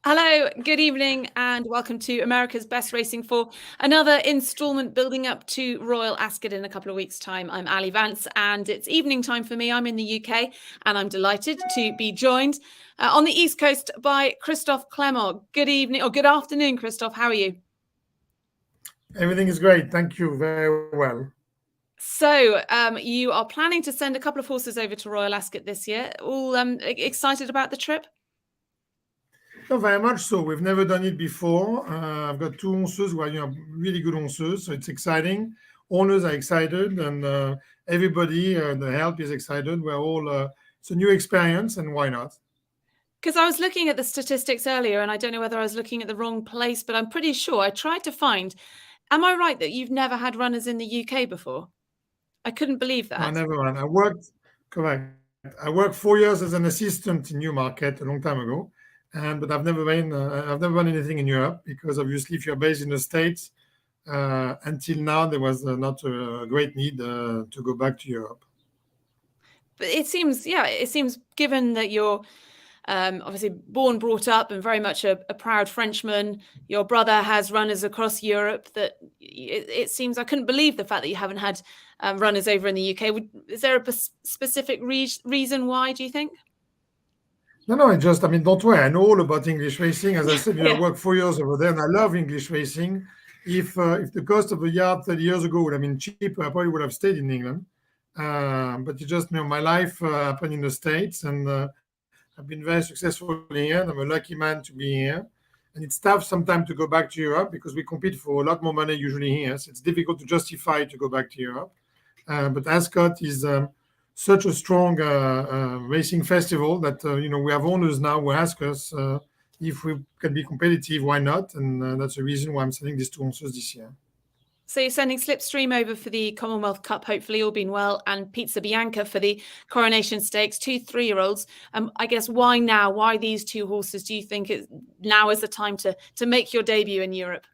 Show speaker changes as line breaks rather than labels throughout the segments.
Hello, good evening, and welcome to America's Best Racing for another instalment building up to Royal Ascot in a couple of weeks' time. I'm Aly Vance, and it's evening time for me. I'm in the UK, and I'm delighted to be joined on the East Coast by Christophe Clement. Good evening, or good afternoon, Christophe. How are you?
Everything is great. Thank you very well.
So, you are planning to send a couple of horses over to Royal Ascot this year. All excited about the trip?
No, very much so. We've never done it before. I've got two horses who are really good horses, so it's exciting. Owners are excited, and everybody, the help is excited. We're all, it's a new experience, and why not?
Because I was looking at the statistics earlier, and I don't know whether I was looking at the wrong place, but I'm pretty sure I tried to find. Am I right that you've never had runners in the UK before? I couldn't believe
No, I
that.
never run. Correct. I worked 4 years as an assistant in Newmarket a long time ago, but I've never run anything in Europe because obviously, if you're based in the States, until now there was not a great need to go back to Europe.
But it seems given that you're obviously born, brought up, and very much a proud Frenchman. Your brother has runners across Europe. That it seems I couldn't believe the fact that you haven't had runners over in the UK. Is there a specific reason why? Do you think?
No, don't worry. I know all about English racing. As I said, I
Yeah.
worked 4 years over there, and I love English racing. If the cost of a yard 30 years ago would have been cheaper, I probably would have stayed in England. But my life happened in the States, and I've been very successful here. And I'm a lucky man to be here. And it's tough sometimes to go back to Europe because we compete for a lot more money usually here. So it's difficult to justify to go back to Europe. But Ascot is such a strong racing festival that we have owners now who ask us if we can be competitive, why not? And that's the reason why I'm sending these two horses this year.
So you're sending Slipstream over for the Commonwealth Cup, hopefully all being well, and Pizza Bianca for the Coronation Stakes, 2 3-year-olds. I guess why now? Why these two horses? Do you think now is the time to make your debut in Europe?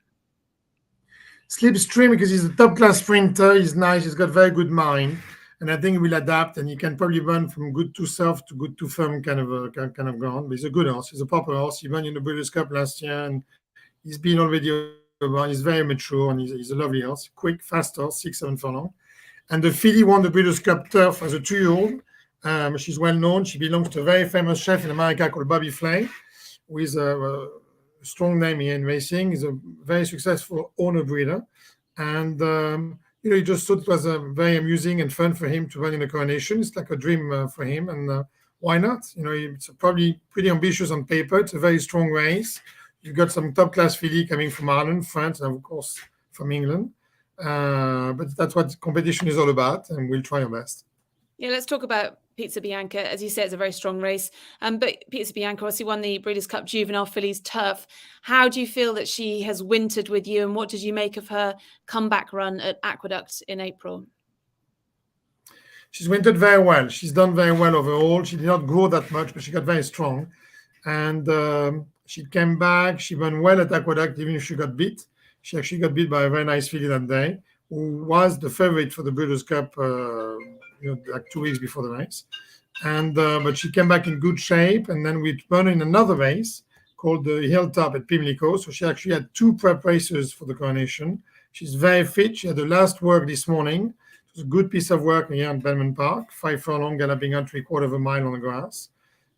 Slipstream, because he's a top class sprinter, he's nice, he's got very good mind, and I think he will adapt, and he can probably run from good to soft to good to firm kind of ground. But he's a good horse. He's a proper horse. He won in the British Cup last year, and he's been already around. He's very mature, and he's a lovely horse. Quick, fast horse, 6, 7 furlong. And the filly won the British Cup turf as a 2-year-old. She's well known. She belongs to a very famous chef in America called Bobby Flay, who is a strong name here in racing. He's a very successful owner breeder. And, he just thought it was very amusing and fun for him to run in a coronation. It's like a dream for him. And why not? It's probably pretty ambitious on paper. It's a very strong race. You've got some top class filly coming from Ireland, France, and of course from England. But that's what competition is all about, and we'll try our best.
Yeah, let's talk about Pizza Bianca. As you say, it's a very strong race. But Pizza Bianca obviously won the Breeders' Cup Juvenile Fillies Turf. How do you feel that she has wintered with you, and what did you make of her comeback run at Aqueduct in April?
She's wintered very well. She's done very well overall. She did not grow that much, but she got very strong. And she came back. She ran well at Aqueduct, even if she got beat. She actually got beat by a very nice filly that day, who was the favorite for the Breeders' Cup like 2 weeks before the race. And but she came back in good shape. And then we ran in another race called the Hilltop at Pimlico. So she actually had 2 prep races for the coronation. She's very fit. She had the last work this morning. It was a good piece of work here at Belmont Park, 5 furlong, galloping out 3/4 of a mile on the grass.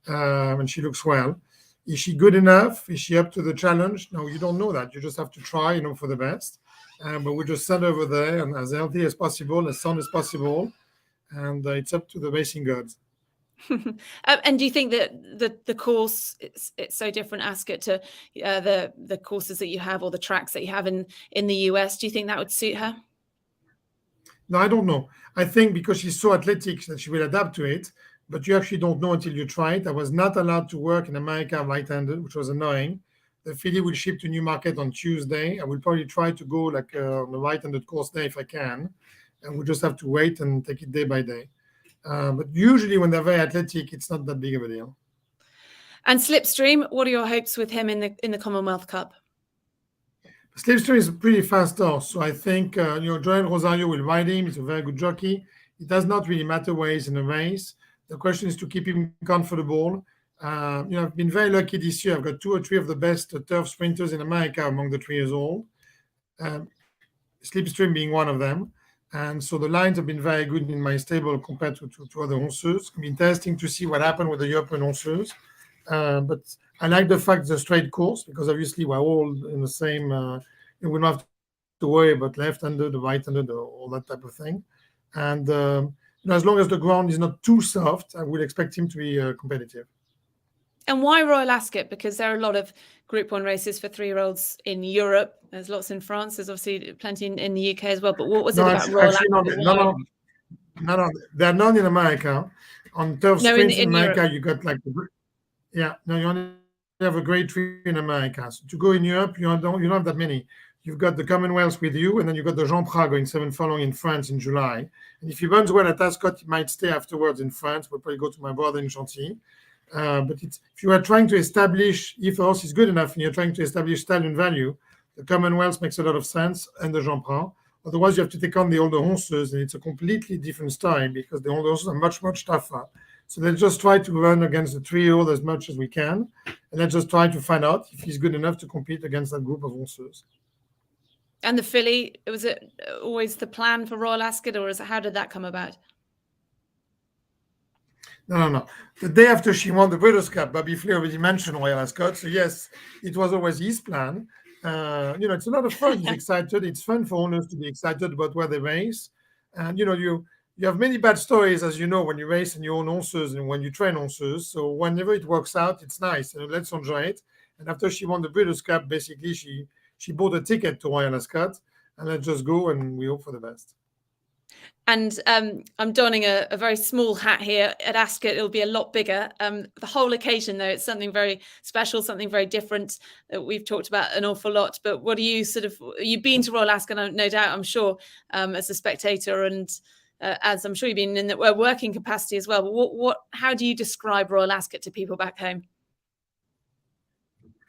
And she looks well. Is she good enough? Is she up to the challenge? No, you don't know that. You just have to try, for the best. But we just send her over there and as healthy as possible, as sound as possible. And it's up to the racing gods.
And do you think that the course it's so different, Ascot, to the courses that you have or the tracks that you have in the US? Do you think that would suit her?
No, I don't know. I think because she's so athletic that she will adapt to it, but you actually don't know until you try it. I was not allowed to work in America right-handed, which was annoying. The filly will ship to Newmarket on Tuesday. I will probably try to go on the right-handed course day if I can, and we'll just have to wait and take it day by day. But usually when they're very athletic, it's not that big of a deal.
And Slipstream, what are your hopes with him in the Commonwealth Cup?
Slipstream is a pretty fast horse, so I think Joel Rosario will ride him. He's a very good jockey. It does not really matter where he's in the race. The question is to keep him comfortable. I've been very lucky this year. I've got 2 or 3 of the best turf sprinters in America among the 3 years old. Slipstream being one of them. And so the lines have been very good in my stable compared to other horses. It's been interesting to see what happened with the European horses. But I like the fact it's a straight course because obviously we're all in the same, we don't have to worry about left-handed, right-handed, all that type of thing. And as long as the ground is not too soft, I would expect him to be competitive.
And why Royal Ascot? Because there are a lot of Group 1 races for 3-year-olds in Europe. There's lots in France. There's obviously plenty in the UK as well. But what was it about Royal Ascot?
No, there are none in America. On turf sprints in America, Europe. You got like, you only have a grade 3 in America. So to go in Europe, you don't have that many. You've got the Commonwealth with you, and then you've got the Jean Prat going 7 furlong in France in July. And if he runs well at Ascot, he might stay afterwards in France. We'll probably go to my brother in Chantilly. But if you are trying to establish, if a horse is good enough and you're trying to establish stallion value, the Commonwealth makes a lot of sense, and the Jean Prat. Otherwise, you have to take on the older horses, and it's a completely different style because the older horses are much, much tougher. So let's just try to run against the 3-year-old as much as we can, and let's just try to find out if he's good enough to compete against that group of horses.
And the filly, was it always the plan for Royal Ascot, or how did that come about?
No. The day after she won the Breeders' Cup, Bobby Flay already mentioned Royal Ascot. So yes, it was always his plan. It's a lot of fun. He's excited. It's fun for owners to be excited about where they race. And you have many bad stories, as you know, when you race and you own horses and when you train horses. So whenever it works out, it's nice. And let's enjoy it. And after she won the Breeders' Cup, basically she bought a ticket to Royal Ascot, and let's just go and we hope for the best.
And I'm donning a very small hat here. At Ascot, it'll be a lot bigger. The whole occasion, though, it's something very special, something very different that we've talked about an awful lot. But what do you you've been to Royal Ascot, no doubt, I'm sure, as a spectator, and as I'm sure you've been in the working capacity as well. But how do you describe Royal Ascot to people back home?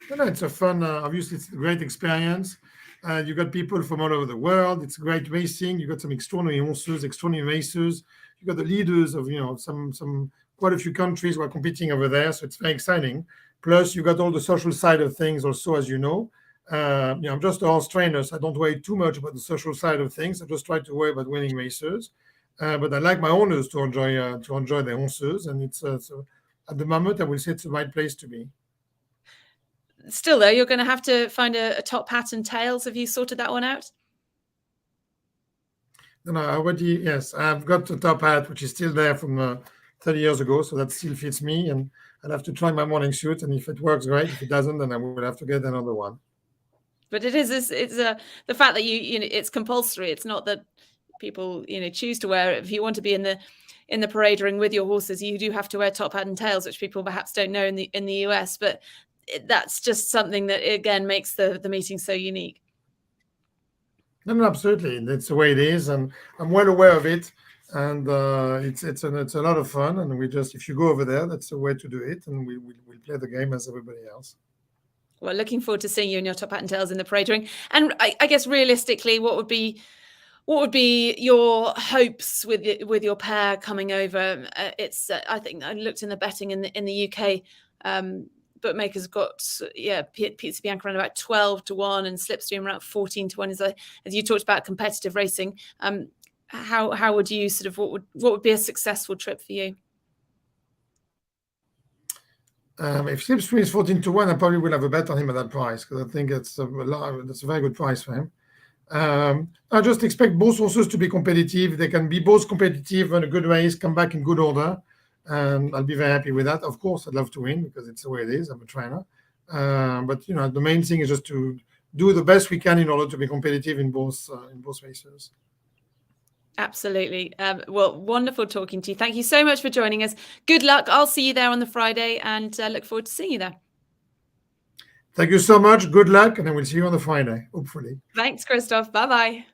It's a fun, obviously, it's a great experience. You got people from all over the world. It's great racing. You got some extraordinary horses, extraordinary racers. You got the leaders of some quite a few countries who are competing over there. So it's very exciting. Plus, you got all the social side of things also, as you know. I'm just a horse trainer, so I don't worry too much about the social side of things. I just try to worry about winning races. But I like my owners to enjoy their horses, and it's at the moment I will say it's the right place to be.
Still, though, you're going to have to find a top hat and tails. Have you sorted that one out?
No, yes, I've got the top hat, which is still there from 30 years ago, so that still fits me. And I'll have to try my morning suit, and if it works, great. If it doesn't, then I will have to get another one.
But it's the fact that it's compulsory. It's not that people choose to wear it. If you want to be in the parade ring with your horses, you do have to wear top hat and tails, which people perhaps don't know in the US. But that's just something that again makes the meeting so unique.
No, absolutely. That's the way it is, and I'm well aware of it. And it's a lot of fun. And if you go over there, that's the way to do it, and we'll play the game as everybody else.
Well, looking forward to seeing you in your top hat and tails in the parade ring. And I guess realistically, what would be your hopes with your pair coming over? I think I looked in the betting in the UK. Bookmakers got Pizza Bianca around about 12-1 and Slipstream around 14-1. As you talked about competitive racing, how would you what would be a successful trip for you?
If Slipstream is 14-1, I probably will have a bet on him at that price because I think that's a very good price for him. I just expect both horses to be competitive. They can be both competitive and a good race, come back in good order. And I'll be very happy with that. Of course, I'd love to win because it's the way it is. I'm a trainer. But the main thing is just to do the best we can in order to be competitive in both races.
Absolutely. Well, wonderful talking to you. Thank you so much for joining us. Good luck. I'll see you there on the Friday and look forward to seeing you there.
Thank you so much. Good luck. And I will see you on the Friday, hopefully.
Thanks, Christophe. Bye-bye.